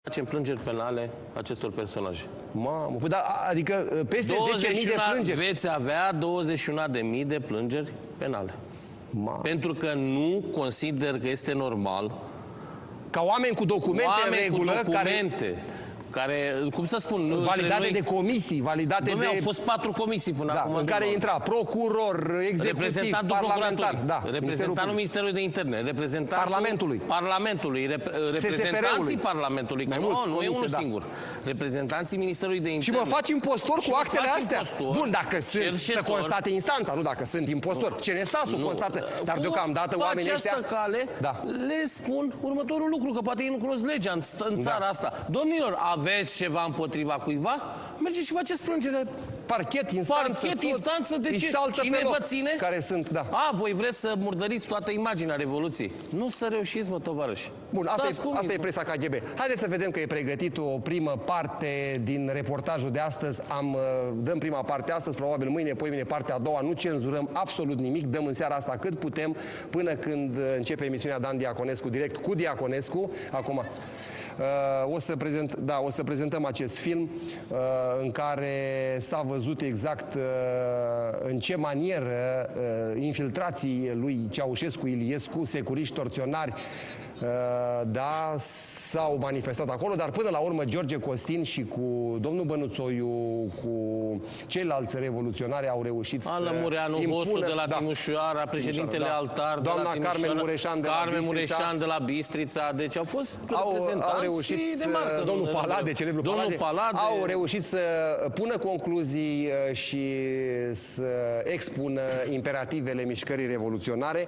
facem plângeri penale acestor personaje. Mamă, păi da, adică peste 10.000 de plângeri. Veți avea 21.000 de plângeri penale. Mamă. Pentru că nu consider că este normal Ca oameni cu documente în regulă, care, cum să spun, validate de comisii, validate de... Au fost 4 comisii până acum. În care intra procuror, executiv, parlamentar, reprezentantul Ministerului de Interne, reprezentantul Parlamentului, reprezentanții Parlamentului, că nu e unul singur. Reprezentanții Ministerului de Interne. Și mă faci impostor cu actele astea? Bun, dacă sunt, să constate instanța, nu dacă sunt impostor. CNSAS-ul constată, dar deocamdată oamenii ăștia... Pe această cale le spun următorul lucru, că poate ei nu cunosc legea în țara asta. Domnilor, aveți ceva împotriva cuiva? Mergeți și faceți plângere. Parchet, instanță, de ce? Cine vă ține? Care sunt, da. Voi vreți să murdăriți toată imaginea Revoluției. Nu să reușiți, mă, tovarăși. Bun, asta e presa KGB. Haideți să vedem că e pregătit o primă parte din reportajul de astăzi. Dăm prima parte astăzi, probabil mâine, poimine partea a doua. Nu cenzurăm absolut nimic, dăm în seara asta cât putem, până când începe emisiunea Dan Diaconescu, direct cu Diaconescu. Acum... o să prezentăm acest film în care s-a văzut exact în ce manieră infiltrații lui Ceaușescu, Iliescu, securiști, torționari, s-au manifestat acolo, dar până la urmă George Costin și cu domnul Bănuțoiu, cu ceilalți revoluționari au reușit să Mureanu, Hosu de la Timișoara, președintele Altar de la Timișoara, Carmen Mureșan de la Bistrița, deci au fost reprezentanți de marcă. Domnul Palade, celebrul Palade, au reușit să pună concluzii și să expună imperativele mișcării revoluționare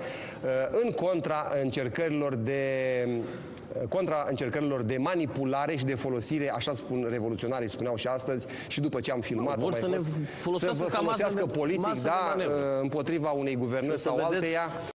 în contra încercărilor de manipulare și de folosire, așa spun revoluționarii, spuneau și astăzi, și după ce am filmat, să vă folosească politic, împotriva unei guvernări sau alteia.